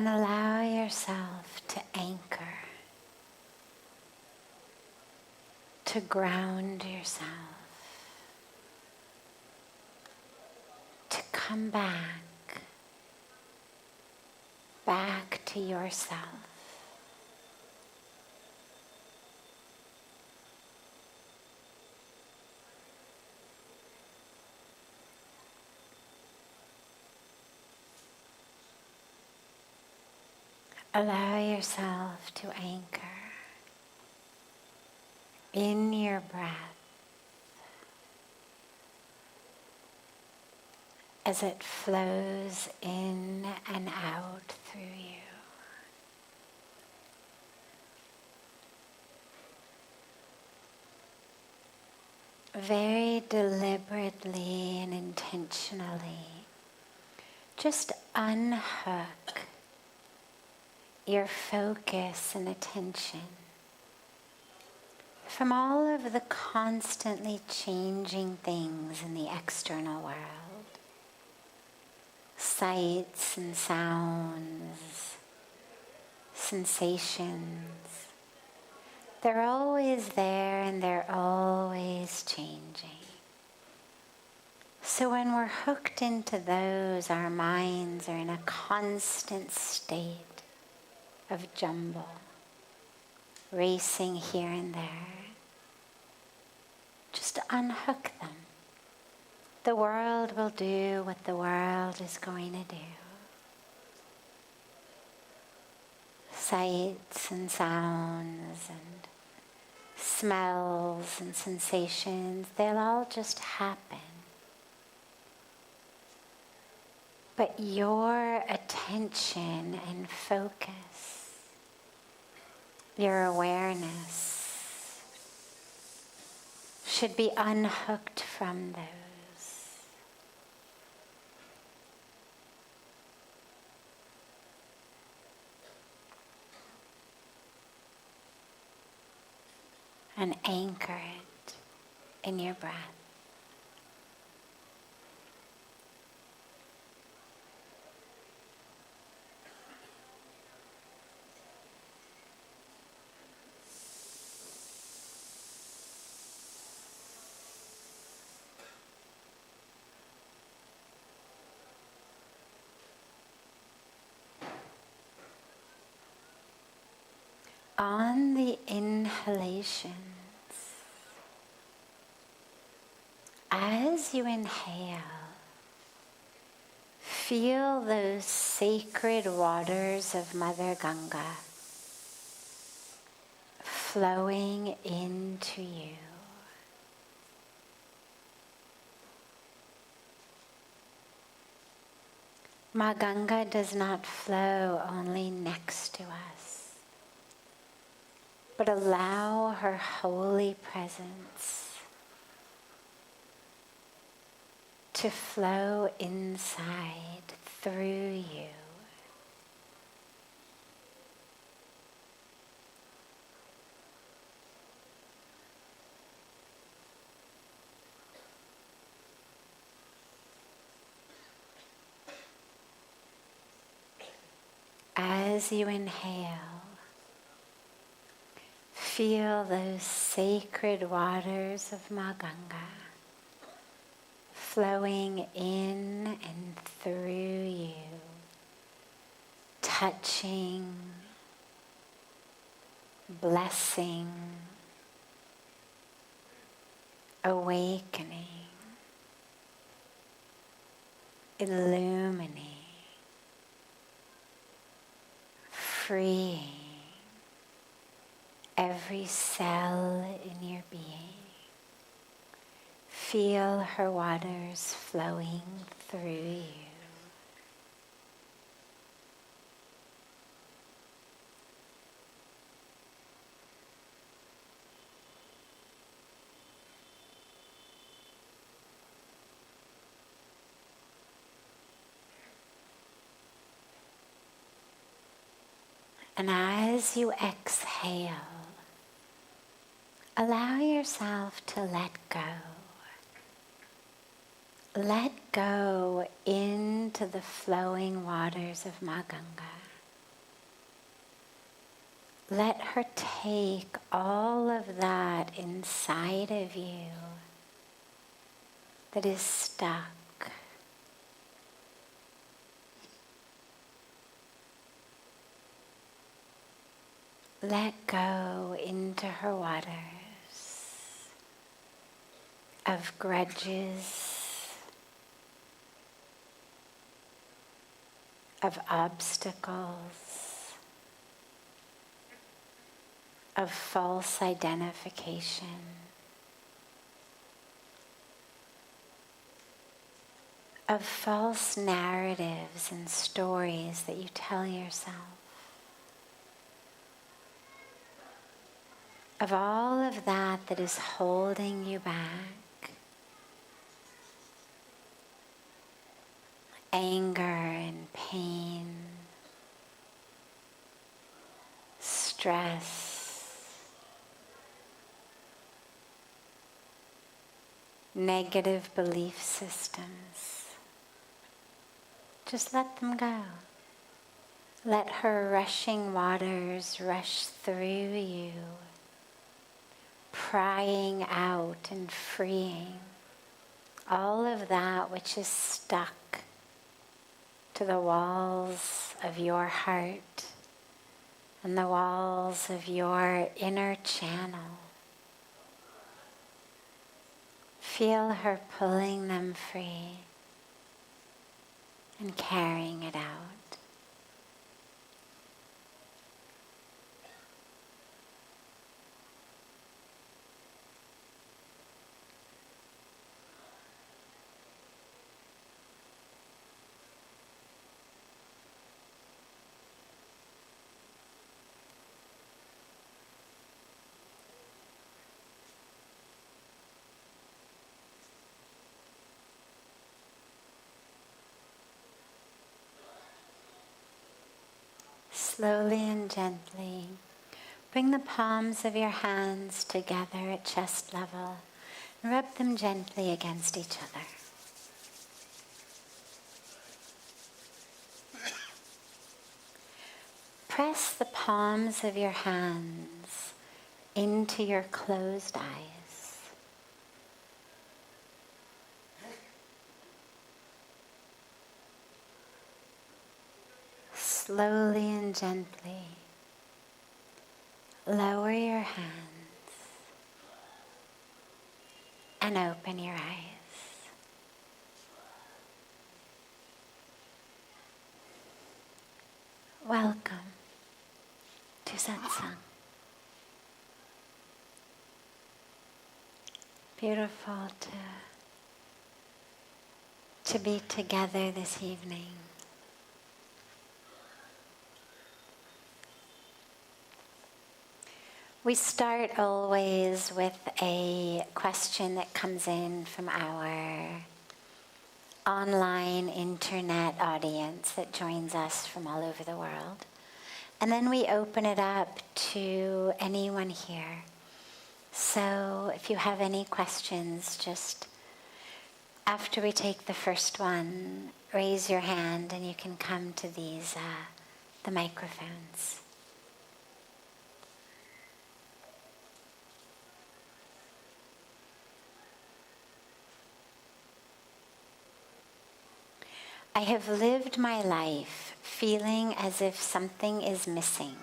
And allow yourself to anchor, to ground yourself, to come back to yourself. Allow yourself to anchor in your breath as it flows in and out through you. Very deliberately and intentionally, just unhook your focus and attention from all of the constantly changing things in the external world. Sights and sounds, sensations. They're always there and they're always changing. So when we're hooked into those, our minds are in a constant state of jumble, racing here and there. Just unhook them. The world will do what the world is going to do. Sights and sounds and smells and sensations, they'll all just happen. But your attention and focus, your awareness should be unhooked from those. And anchor it in your breath. On the inhalations, as you inhale, feel those sacred waters of Mother Ganga flowing into you. Ma Ganga does not flow only next to us, but allow her holy presence to flow inside through you. As you inhale, feel those sacred waters of Ma Ganga flowing in and through you, touching, blessing, awakening, illuminating, freeing every cell in your being. Feel her waters flowing through you. And as you exhale, allow yourself to let go. Let go into the flowing waters of Ma Ganga. let her take all of that inside of you that is stuck. Let go into her waters of grudges, of obstacles, of false identification, of false narratives and stories that you tell yourself, of all of that that is holding you back, anger and pain, stress, negative belief systems. Just let them go. Let her rushing waters rush through you, prying out and freeing all of that which is stuck to the walls of your heart and the walls of your inner channel. Feel her pulling them free and carrying it out. Slowly and gently, bring the palms of your hands together at chest level and rub them gently against each other. Press the palms of your hands into your closed eyes. Slowly and gently lower your hands and open your eyes. Welcome to Satsang. Beautiful to be together this evening. We start always with a question that comes in from our online internet audience that joins us from all over the world. And then we open it up to anyone here. So if you have any questions, just after we take the first one, raise your hand and you can come to these, the microphones. I have lived my life feeling as if something is missing,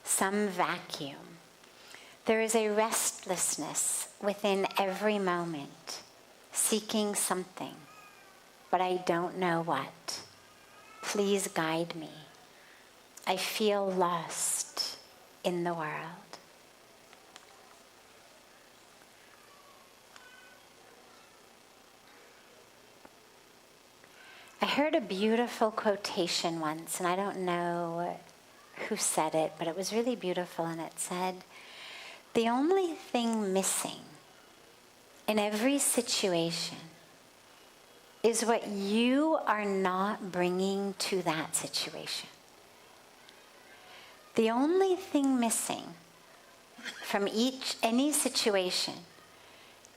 some vacuum. There is a restlessness within every moment, seeking something, but I don't know what. Please guide me. I feel lost in the world. I heard a beautiful quotation once, and I don't know who said it, but it was really beautiful, and it said, "The only thing missing in every situation is what you are not bringing to that situation. The only thing missing from any situation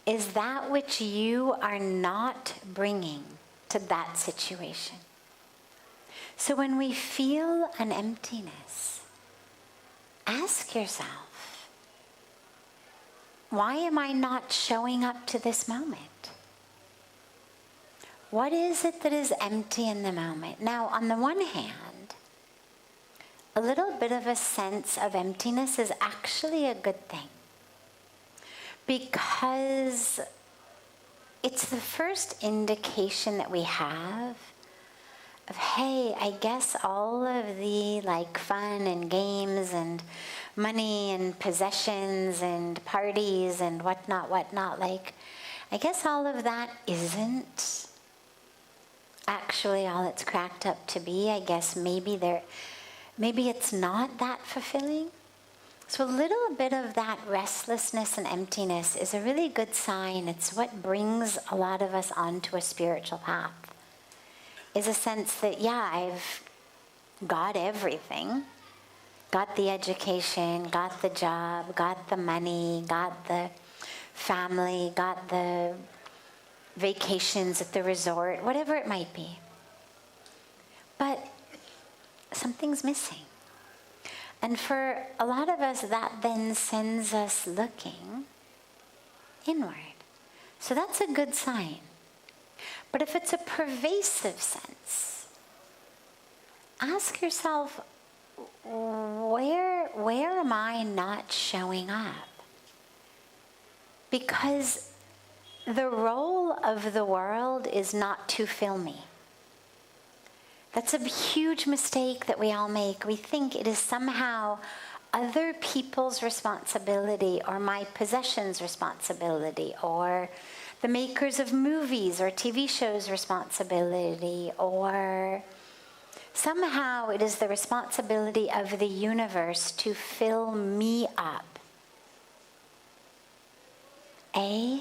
is that which you are not bringing to that situation." So when we feel an emptiness, ask yourself, why am I not showing up to this moment? What is it that is empty in the moment? Now, on the one hand, a little bit of a sense of emptiness is actually a good thing, because it's the first indication that we have of, hey, I guess all of the fun and games and money and possessions and parties and whatnot, I guess all of that isn't actually all it's cracked up to be. I guess maybe it's not that fulfilling. So a little bit of that restlessness and emptiness is a really good sign. It's what brings a lot of us onto a spiritual path, is a sense that, yeah, I've got everything. Got the education, got the job, got the money, got the family, got the vacations at the resort, whatever it might be. But something's missing. And for a lot of us, that then sends us looking inward. So that's a good sign. But if it's a pervasive sense, ask yourself, where am I not showing up? Because the role of the world is not to fill me. That's a huge mistake that we all make. We think it is somehow other people's responsibility, or my possessions' responsibility, or the makers of movies or TV shows' responsibility, or somehow it is the responsibility of the universe to fill me up. A,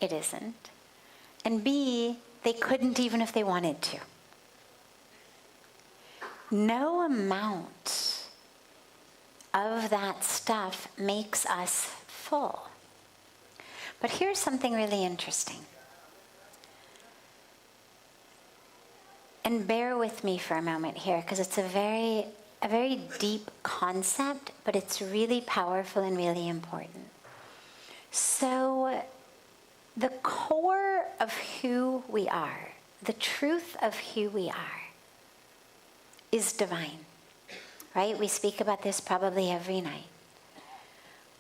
it isn't. And B, they couldn't even if they wanted to. No amount of that stuff makes us full. But here's something really interesting. And bear with me for a moment here, because it's a very deep concept, but it's really powerful and really important. So the core of who we are, the truth of who we are, is divine, right? We speak about this probably every night.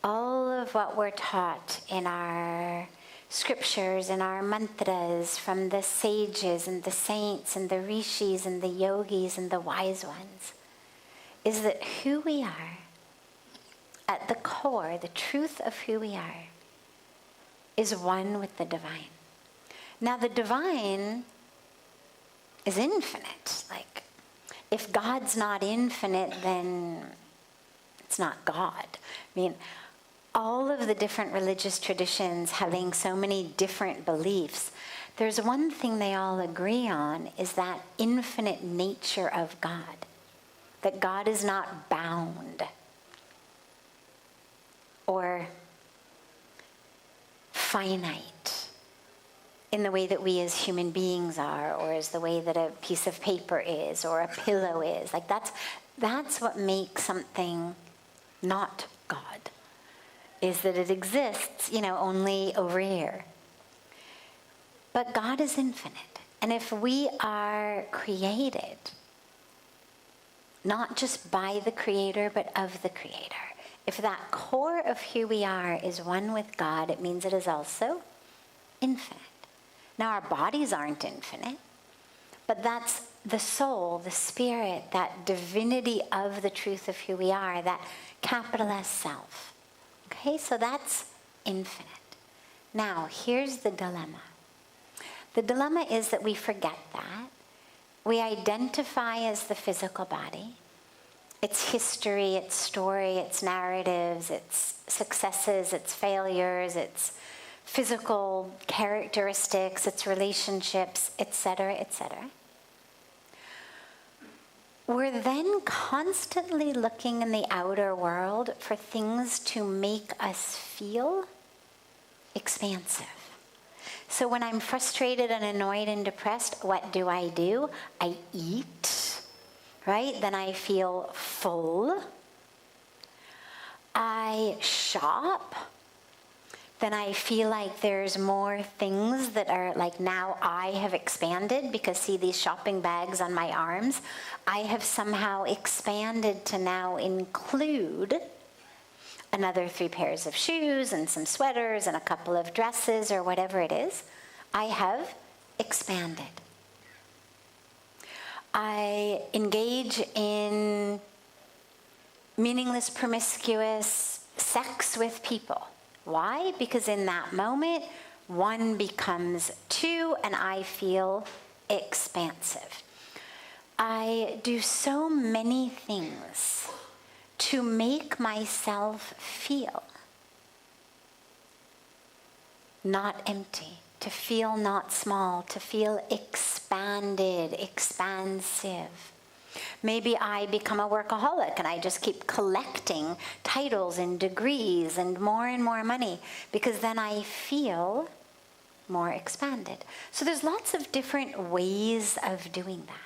All of what we're taught in our scriptures and our mantras from the sages and the saints and the rishis and the yogis and the wise ones is that who we are, at the core, the truth of who we are, is one with the divine. Now the divine is infinite. If God's not infinite, then it's not God. All of the different religious traditions having so many different beliefs, there's one thing they all agree on, is that infinite nature of God. That God is not bound or finite in the way that we as human beings are, or as the way that a piece of paper is, or a pillow is. That's what makes something not God, is that it exists, only over here. But God is infinite. And if we are created, not just by the Creator, but of the Creator, if that core of who we are is one with God, it means it is also infinite. Now, our bodies aren't infinite, but that's the soul, the spirit, that divinity of the truth of who we are, that capital S self. Okay, so that's infinite. Now, here's the dilemma. The dilemma is that we forget that. We identify as the physical body. Its history, its story, its narratives, its successes, its failures, its physical characteristics, its relationships, etc., etc. We're then constantly looking in the outer world for things to make us feel expansive. So when I'm frustrated and annoyed and depressed, what do? I eat, right? Then I feel full. I shop, then I feel like there's more things that are like, now I have expanded, because see these shopping bags on my arms? I have somehow expanded to now include another 3 pairs of shoes and some sweaters and a couple of dresses or whatever it is. I have expanded. I engage in meaningless, promiscuous sex with people. Why? Because in that moment, 1 becomes 2 and I feel expansive. I do so many things to make myself feel not empty, to feel not small, to feel expanded, expansive. Maybe I become a workaholic and I just keep collecting titles and degrees and more money, because then I feel more expanded. So there's lots of different ways of doing that.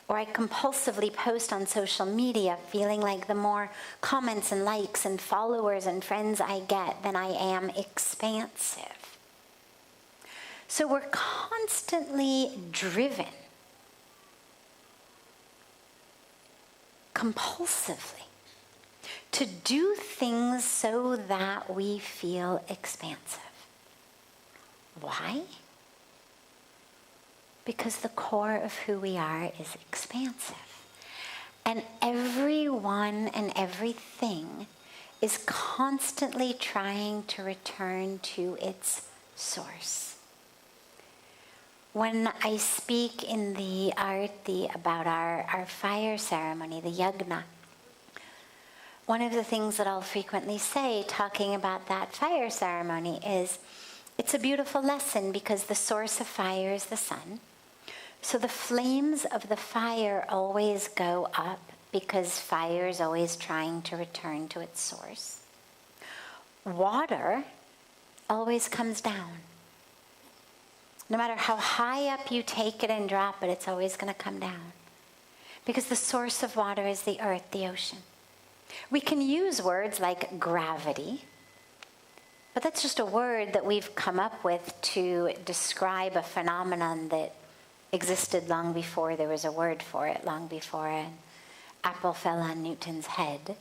Or I compulsively post on social media, feeling like the more comments and likes and followers and friends I get, then I am expansive. So we're constantly driven compulsively to do things so that we feel expansive. Why? Because the core of who we are is expansive. And everyone and everything is constantly trying to return to its source. When I speak in the arti about our fire ceremony, the yagna, one of the things that I'll frequently say, talking about that fire ceremony, is it's a beautiful lesson, because the source of fire is the sun. So the flames of the fire always go up, because fire is always trying to return to its source. Water always comes down. No matter how high up you take it and drop it, it's always going to come down. Because the source of water is the earth, the ocean. We can use words like gravity, but that's just a word that we've come up with to describe a phenomenon that existed long before there was a word for it, long before an apple fell on Newton's head.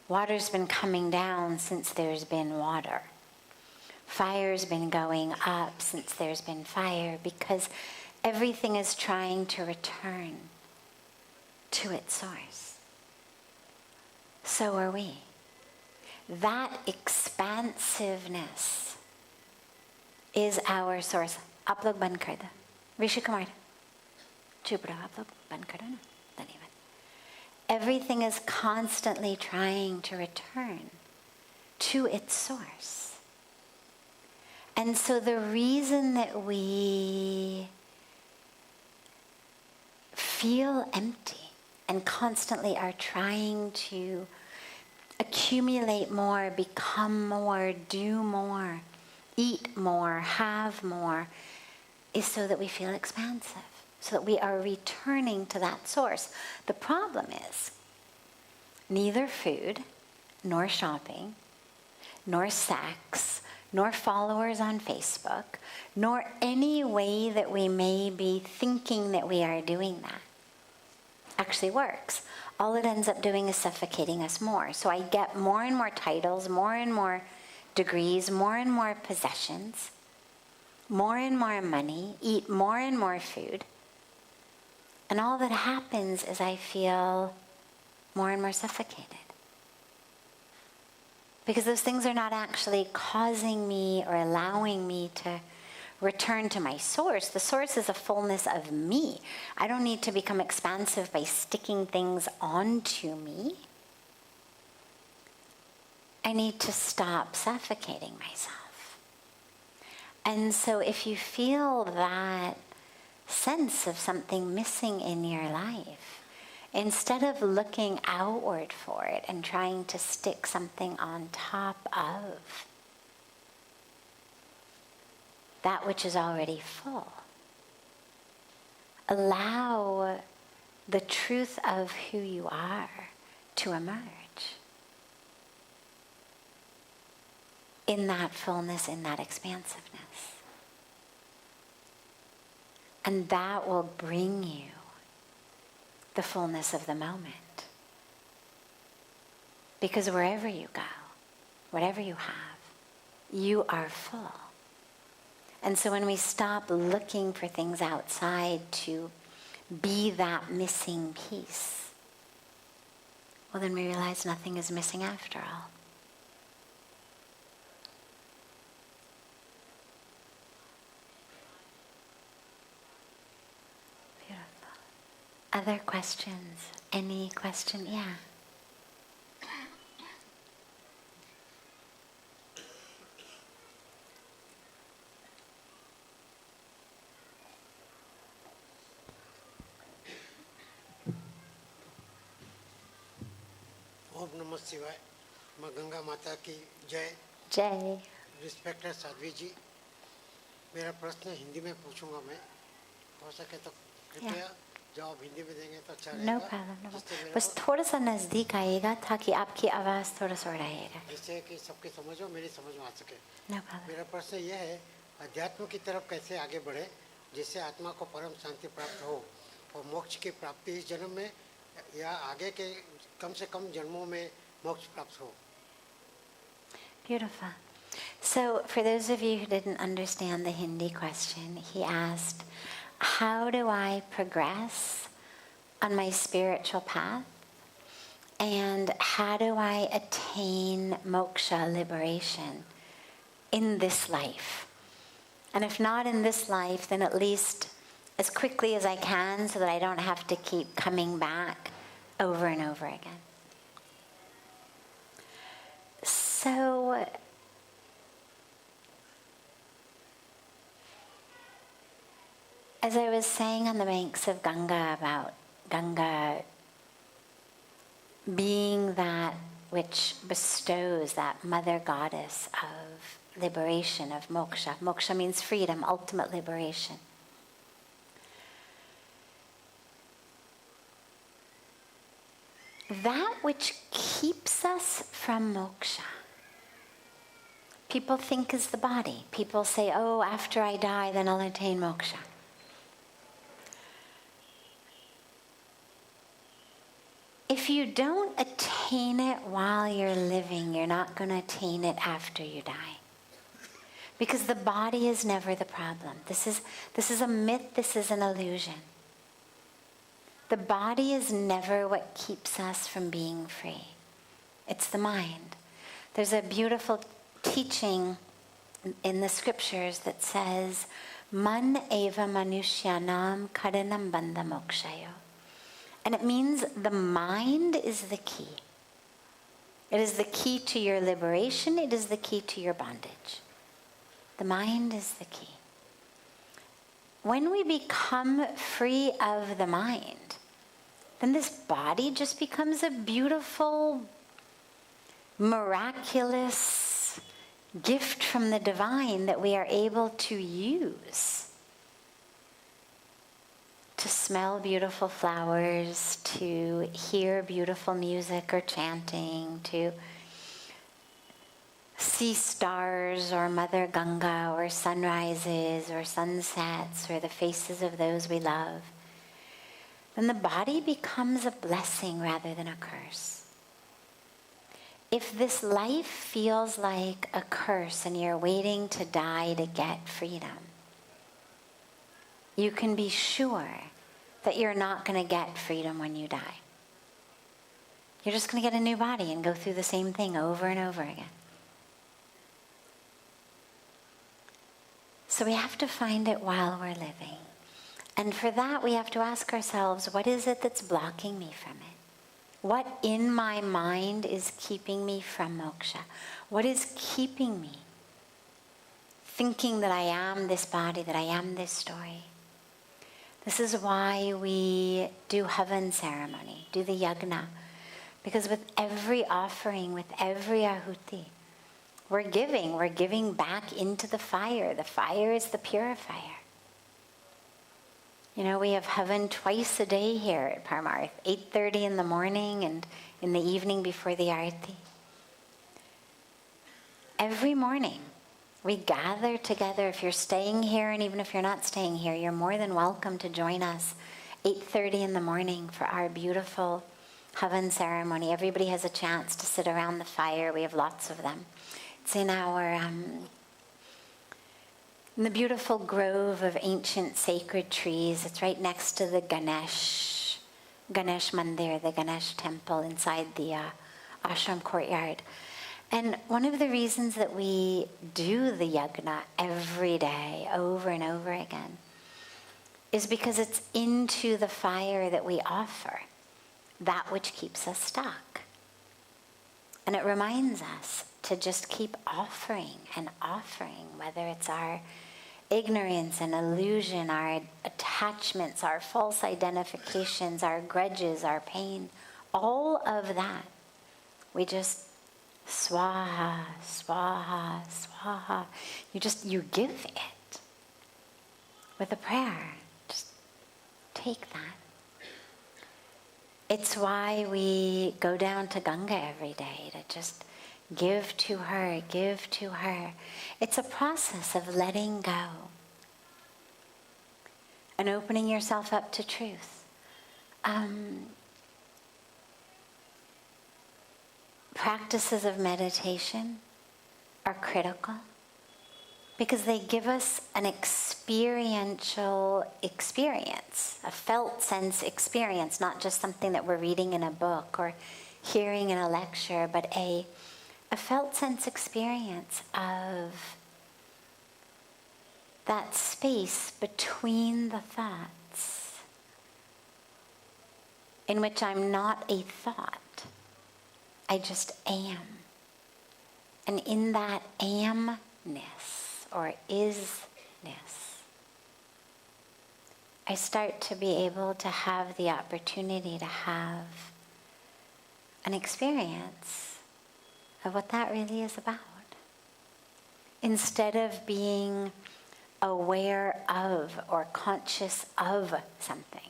Water's been coming down since there's been water. Fire's been going up since there's been fire, because everything is trying to return to its source. So are we. That expansiveness is our source. आप लोग बंद कर दो. ऋषि कुमार, चुप रहो, आप लोग बंद करो ना. धन्यवाद. Everything is constantly trying to return to its source. And so the reason that we feel empty and constantly are trying to accumulate more, become more, do more, eat more, have more, is so that we feel expansive, so that we are returning to that source. The problem is neither food, nor shopping, nor sex, nor followers on Facebook, nor any way that we may be thinking that we are doing that actually works. All it ends up doing is suffocating us more. So I get more and more titles, more and more degrees, more and more possessions, more and more money, eat more and more food. And all that happens is I feel more and more suffocated. Because those things are not actually causing me or allowing me to return to my source. The source is a fullness of me. I don't need to become expansive by sticking things onto me. I need to stop suffocating myself. And so if you feel that sense of something missing in your life, instead of looking outward for it and trying to stick something on top of that which is already full, allow the truth of who you are to emerge. in that fullness, in that expansiveness. And that will bring you the fullness of the moment. Because wherever you go, whatever you have, you are full. And so when we stop looking for things outside to be that missing piece, well, then we realize nothing is missing after all. Beautiful. Other questions? Any question? Yeah. ओम नमः शिवाय। माँ गंगा माता की जय। जय। Respected Sadhvi जी, मेरा प्रश्न हिंदी में पूछूंगा मैं, हो सके तो कृपया जवाब हिंदी में देंगे तो अच्छा रहेगा। No problem, no problem. बस थोड़ा सा नजदीक आइएगा ताकि आपकी आवाज़ थोड़ा सा रहेगा, जिससे कि सबके समझ हो, मेरी समझ में आ सके। No problem. मेरा प्रश्न यह है, अध्यात्म की तरफ कैसे आगे बढ़े जिससे आत्मा को परम शांति प्राप्त हो और मोक्ष की प्राप्ति इस जन्म में या आगे के कम से कम जन्मों में मोक्ष प्राप्त हो। Beautiful. So for those of you who didn't understand the Hindi question, he asked, how do I progress on my spiritual path? And how do I attain moksha, liberation, in this life? And if not in this life, then at least as quickly as I can so that I don't have to keep coming back over and over again. So, as I was saying on the banks of Ganga about Ganga being that which bestows, that mother goddess of liberation, of moksha. Moksha means freedom, ultimate liberation. That which keeps us from moksha, people think is the body. People say, oh, after I die, then I'll attain moksha. If you don't attain it while you're living, you're not going to attain it after you die. Because the body is never the problem. This is a myth, this is an illusion. The body is never what keeps us from being free. It's the mind. There's a beautiful teaching in the scriptures that says, Man eva manushyanam karanam bandha mokshayo. And it means the mind is the key. It is the key to your liberation. It is the key to your bondage. The mind is the key. When we become free of the mind, then this body just becomes a beautiful, miraculous gift from the divine that we are able to use. To smell beautiful flowers, to hear beautiful music or chanting, to see stars or Mother Ganga or sunrises or sunsets or the faces of those we love, then the body becomes a blessing rather than a curse. If this life feels like a curse and you're waiting to die to get freedom, you can be sure that you're not going to get freedom when you die. You're just going to get a new body and go through the same thing over and over again. So we have to find it while we're living. And for that, we have to ask ourselves, what is it that's blocking me from it? What in my mind is keeping me from moksha? What is keeping me thinking that I am this body, that I am this story? This is why we do havan ceremony, do the yagna. Because with every offering, with every ahuti, we're giving back into the fire. The fire is the purifier. You know, we have havan twice a day here at Parmarth, 8:30 in the morning and in the evening before the arati. every morning we gather together. If you're staying here, and even if you're not staying here, you're more than welcome to join us 8:30 in the morning for our beautiful Havan ceremony. Everybody has a chance to sit around the fire. We have lots of them. It's in in the beautiful grove of ancient sacred trees. It's right next to the Ganesh Mandir, the Ganesh temple inside the ashram courtyard. And one of the reasons that we do the yajna every day, over and over again, is because it's into the fire that we offer that which keeps us stuck. And it reminds us to just keep offering and offering, whether it's our ignorance and illusion, our attachments, our false identifications, our grudges, our pain, all of that. We just swaha, swaha, swaha. You give it with a prayer. Just take that. It's why we go down to Ganga every day, to just give to her, give to her. It's a process of letting go and opening yourself up to truth. Practices of meditation are critical because they give us an experiential experience, a felt sense experience, not just something that we're reading in a book or hearing in a lecture, but a felt sense experience of that space between the thoughts in which I'm not a thought. I just am. And in that amness or isness, I start to be able to have the opportunity to have an experience of what that really is about. Instead of being aware of or conscious of something,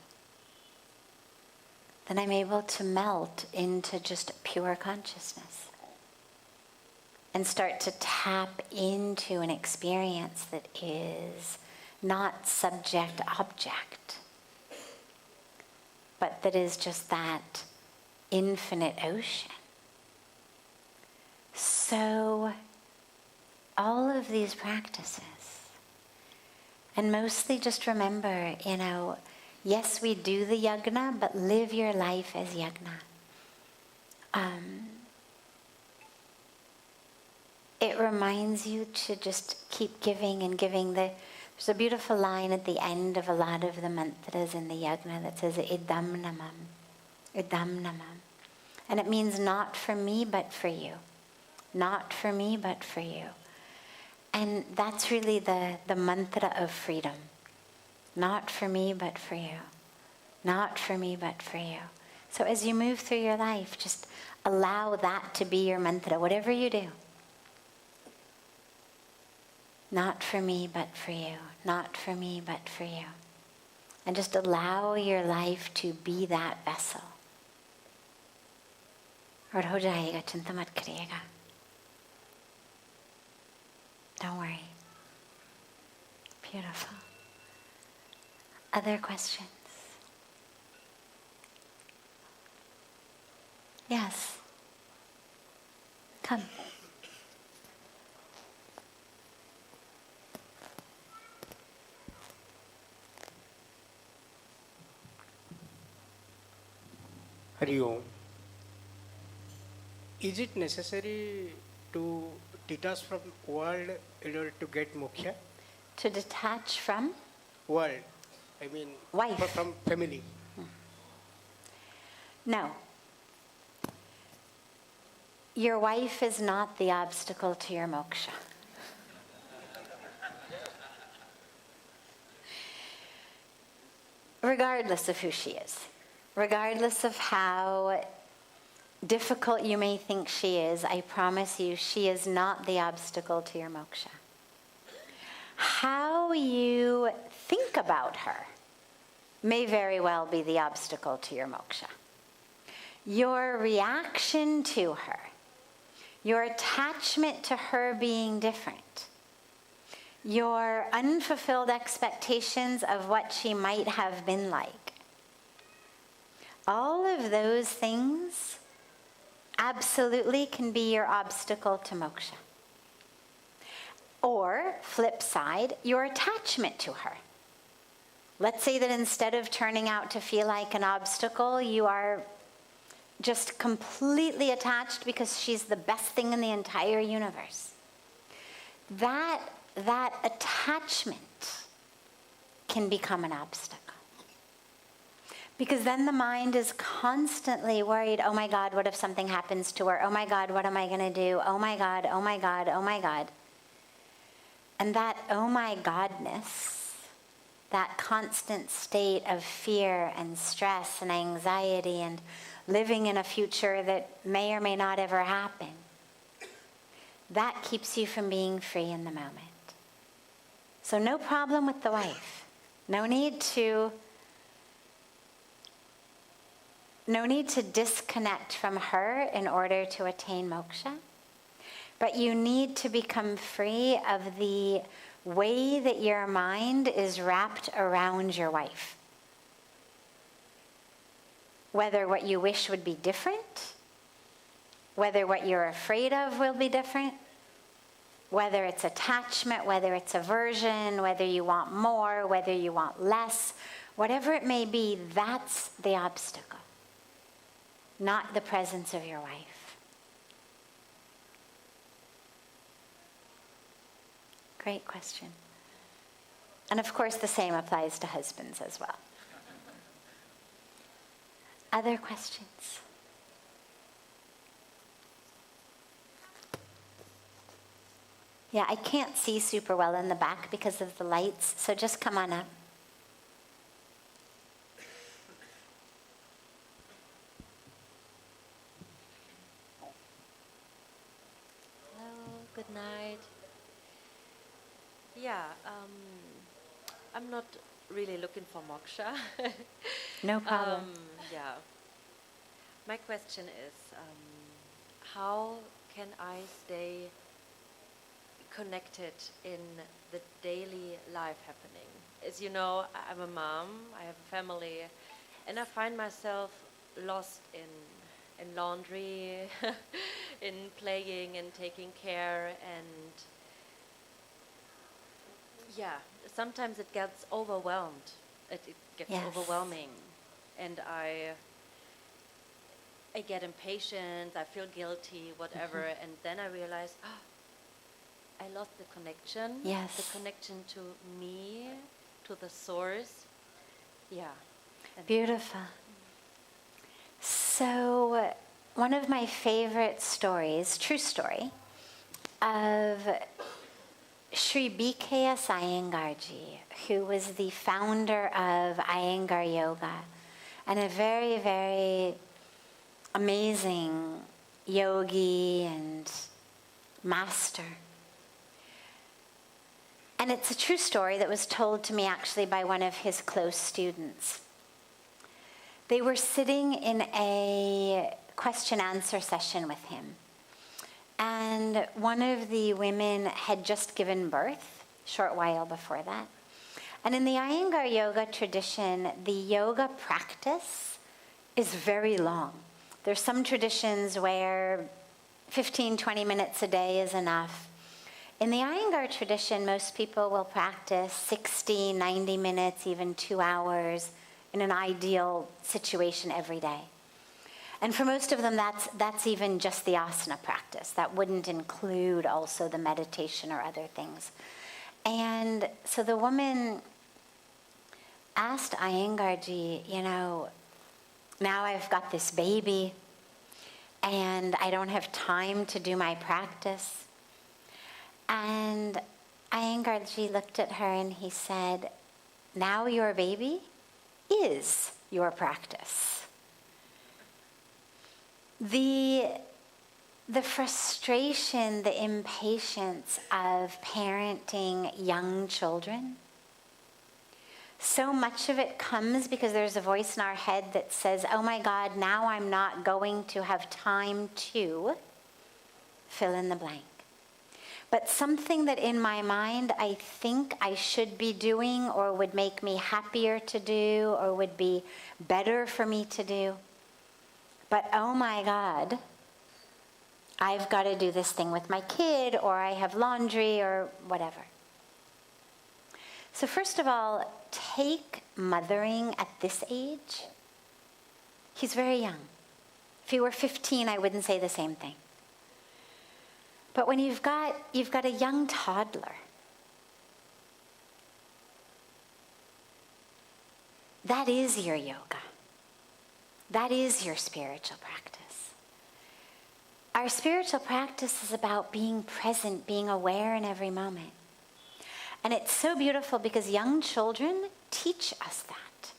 then I'm able to melt into just pure consciousness and start to tap into an experience that is not subject-object, but that is just that infinite ocean. So all of these practices, and mostly just remember, yes, we do the yajna, but live your life as yajna. It reminds you to just keep giving and giving. There's a beautiful line at the end of a lot of the mantras in the yajna that says, idam namam, idam namam. And it means not for me, but for you. Not for me, but for you. And that's really the mantra of freedom. Not for me, but for you. Not for me, but for you. So as you move through your life, just allow that to be your mantra, whatever you do. Not for me, but for you. Not for me, but for you. And just allow your life to be that vessel. और हो जाएगा, चिंता मत करिएगा. Don't worry. Beautiful. Other questions? Yes. Come. Hari Om. Is it necessary to detach from world in order to get moksha? To detach from? World. I mean, wife. From family. No. Your wife is not the obstacle to your moksha. Regardless of who she is, regardless of how difficult you may think she is, I promise you, she is not the obstacle to your moksha. How you think about her may very well be the obstacle to your moksha. Your reaction to her, your attachment to her being different, your unfulfilled expectations of what she might have been like, all of those things absolutely can be your obstacle to moksha. Or, flip side, your attachment to her. Let's say that instead of turning out to feel like an obstacle, you are just completely attached because she's the best thing in the entire universe. That attachment can become an obstacle. Because then the mind is constantly worried, oh my God, what if something happens to her? Oh my God, what am I going to do? Oh my God, oh my God, oh my God. And that oh my Godness, that constant state of fear and stress and anxiety and living in a future that may or may not ever happen, that keeps you from being free in the moment. So no problem with the wife. No need to disconnect from her in order to attain moksha. But you need to become free of the way that your mind is wrapped around your wife. Whether what you wish would be different, whether what you're afraid of will be different, whether it's attachment, whether it's aversion, whether you want more, whether you want less, whatever it may be, that's the obstacle, not the presence of your wife. Great question. And of course, the same applies to husbands as well. Other questions? Yeah, I can't see super well in the back because of the lights, so just come on up. Hello, good night. Yeah, I'm not really looking for moksha. No problem. Yeah. My question is, how can I stay connected in the daily life happening? As you know, I'm a mom, I have a family, and I find myself lost in laundry, in playing and taking care, and yeah, sometimes it gets overwhelmed. It gets Yes. overwhelming, and I get impatient, I feel guilty, whatever, and then I realize, I lost the connection. Yes. The connection to me, to the source. Yeah. And Beautiful. So, one of my favorite stories, true story, of Sri B.K.S. Iyengarji, who was the founder of Iyengar Yoga, and a very, very amazing yogi and master. And it's a true story that was told to me actually by one of his close students. They were sitting in a question-answer session with him. And one of the women had just given birth, a short while before that. And in the Iyengar Yoga tradition, the yoga practice is very long. There's some traditions where 15, 20 minutes a day is enough. In the Iyengar tradition, most people will practice 60, 90 minutes, even 2 hours in an ideal situation every day. And for most of them, that's even just the asana practice. That wouldn't include also the meditation or other things. And so the woman asked Iyengarji, now I've got this baby, and I don't have time to do my practice. And Iyengarji looked at her and he said, now your baby is your practice. The frustration, the impatience of parenting young children, so much of it comes because there's a voice in our head that says, oh my God, now I'm not going to have time to fill in the blank. But something that in my mind I think I should be doing or would make me happier to do or would be better for me to do. But oh my God, I've got to do this thing with my kid, or I have laundry or whatever. So first of all, take mothering at this age. He's very young. If he were 15, I wouldn't say the same thing. But when you've got a young toddler, that is your yoga. That is your spiritual practice. Our spiritual practice is about being present, being aware in every moment. And it's so beautiful because young children teach us that.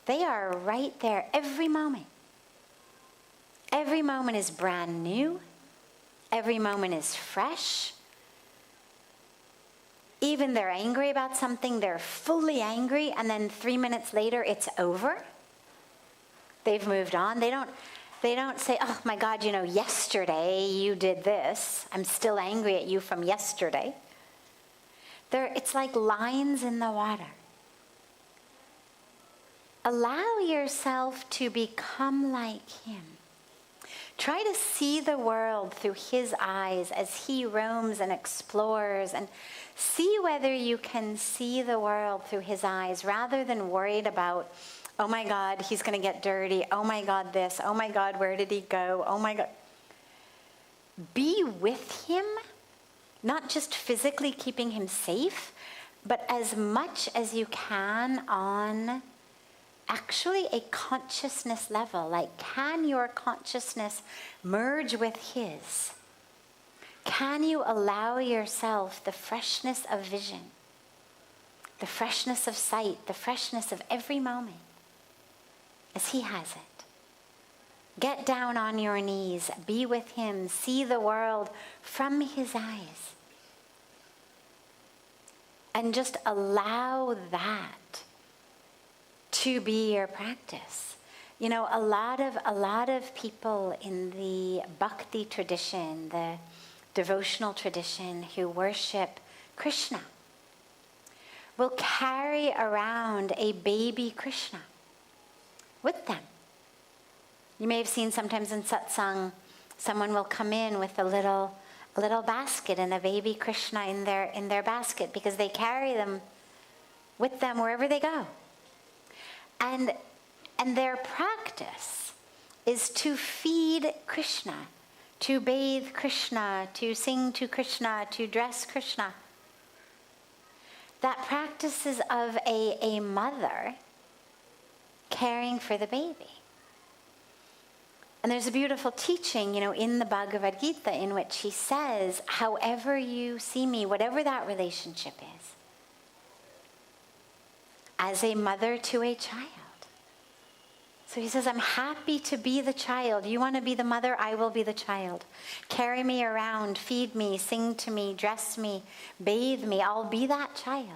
They are right there every moment. Every moment is brand new. Every moment is fresh. Even they're angry about something, they're fully angry, and then 3 minutes later it's over. They've moved on. They don't say, oh my God, yesterday you did this. I'm still angry at you from yesterday. It's like lines in the water. Allow yourself to become like him. Try to see the world through his eyes as he roams and explores, and see whether you can see the world through his eyes rather than worried about, oh my God, he's going to get dirty. Oh my God, this. Oh my God, where did he go? Oh my God. Be with him, not just physically keeping him safe, but as much as you can on actually a consciousness level. Like, can your consciousness merge with his? Can you allow yourself the freshness of vision, the freshness of sight, the freshness of every moment as he has it? Get down on your knees, be with him, see the world from his eyes. And just allow that to be your practice. A lot of people in the bhakti tradition, the devotional tradition, who worship Krishna will carry around a baby Krishna with them. You may have seen sometimes in Satsang, someone will come in with a little basket and a baby Krishna in their basket, because they carry them with them wherever they go. And their practice is to feed Krishna, to bathe Krishna, to sing to Krishna, to dress Krishna. That practice is of a mother caring for the baby. And there's a beautiful teaching, in the Bhagavad Gita, in which he says, however you see me, whatever that relationship is, as a mother to a child. So he says, I'm happy to be the child. You want to be the mother? I will be the child. Carry me around, feed me, sing to me, dress me, bathe me. I'll be that child.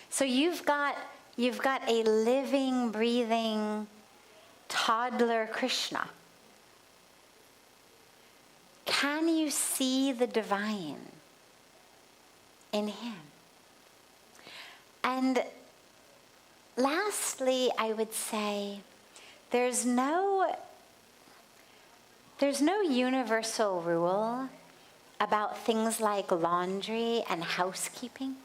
So you've got a living, breathing toddler Krishna. Can you see the divine in him? And lastly, I would say there's no universal rule about things like laundry and housekeeping.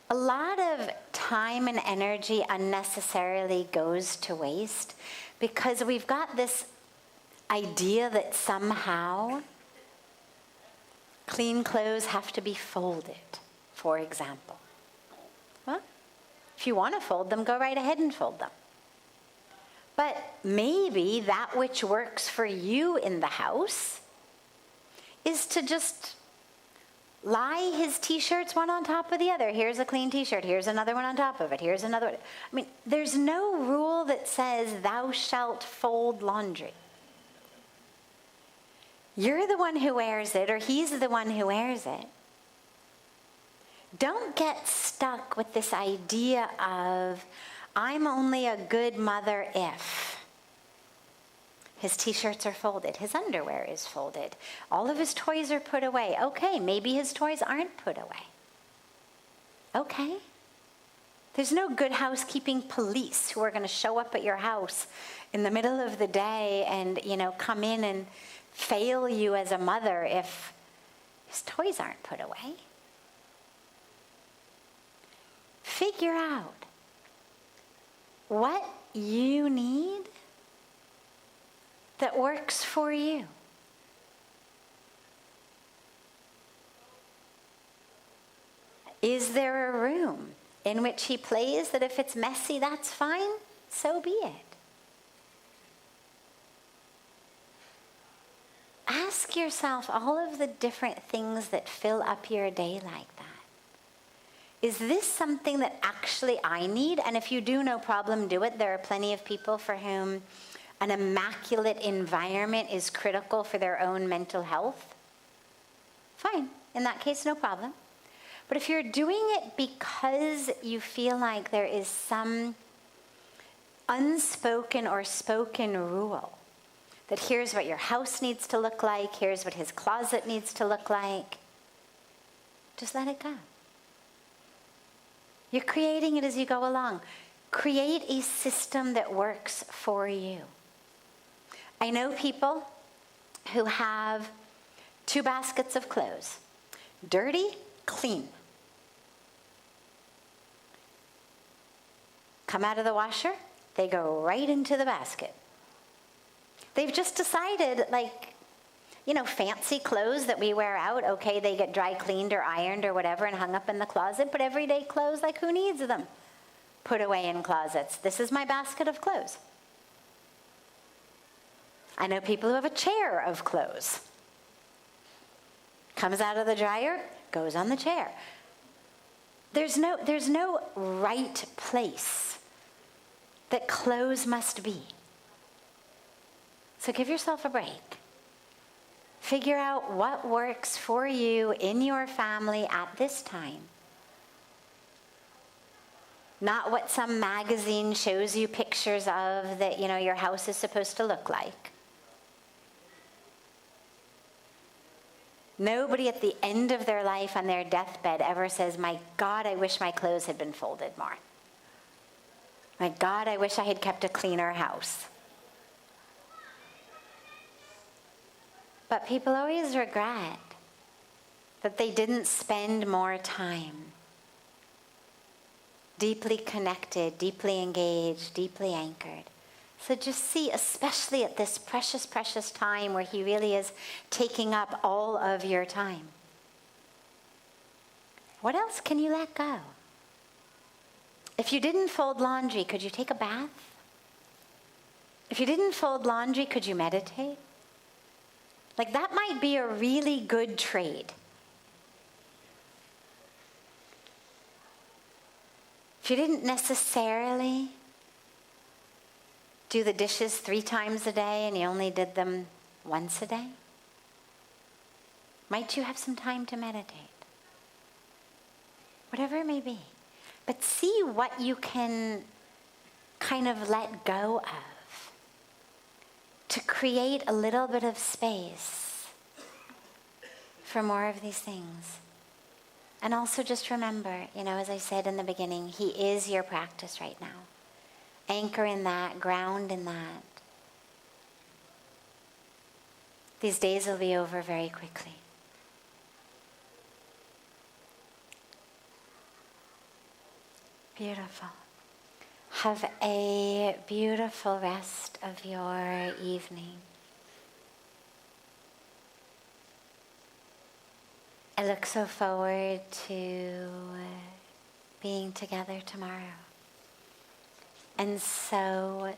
A lot of time and energy unnecessarily goes to waste because we've got this idea that somehow clean clothes have to be folded, for example. Well, if you want to fold them, go right ahead and fold them. But maybe that which works for you in the house is to just lie his t-shirts one on top of the other. Here's a clean t-shirt. Here's another one on top of it. Here's another one. I mean, there's no rule that says thou shalt fold laundry. You're the one who wears it, or he's the one who wears it. Don't get stuck with this idea of, I'm only a good mother if. His t-shirts are folded. His underwear is folded. All of his toys are put away. Okay, maybe his toys aren't put away. Okay. There's no good housekeeping police who are going to show up at your house in the middle of the day and, come in and fail you as a mother if his toys aren't put away. Figure out what you need that works for you. Is there a room in which he plays that if it's messy, that's fine? So be it. Ask yourself all of the different things that fill up your day like that. Is this something that actually I need? And if you do, no problem, do it. There are plenty of people for whom an immaculate environment is critical for their own mental health. Fine. In that case, no problem. But if you're doing it because you feel like there is some unspoken or spoken rule, that here's what your house needs to look like, here's what his closet needs to look like, just let it go. You're creating it as you go along. Create a system that works for you. I know people who have 2 baskets of clothes. Dirty, clean. Come out of the washer, they go right into the basket. They've just decided, fancy clothes that we wear out, okay, they get dry cleaned or ironed or whatever and hung up in the closet, but everyday clothes, who needs them? Put away in closets. This is my basket of clothes. I know people who have a chair of clothes. Comes out of the dryer, goes on the chair. There's no right place that clothes must be. So give yourself a break. Figure out what works for you in your family at this time. Not what some magazine shows you pictures of that, your house is supposed to look like. Nobody at the end of their life on their deathbed ever says, my God, I wish my clothes had been folded more. My God, I wish I had kept a cleaner house. But people always regret that they didn't spend more time deeply connected, deeply engaged, deeply anchored. So just see, especially at this precious, precious time where he really is taking up all of your time. What else can you let go? If you didn't fold laundry, could you take a bath? If you didn't fold laundry, could you meditate? That might be a really good trade. If you didn't necessarily do the dishes 3 times a day and you only did them once a day, might you have some time to meditate? Whatever it may be. But see what you can kind of let go of to create a little bit of space for more of these things. And also just remember, as I said in the beginning, he is your practice right now. Anchor in that, ground in that. These days will be over very quickly. Beautiful. Have a beautiful rest of your evening. I look so forward to being together tomorrow. And so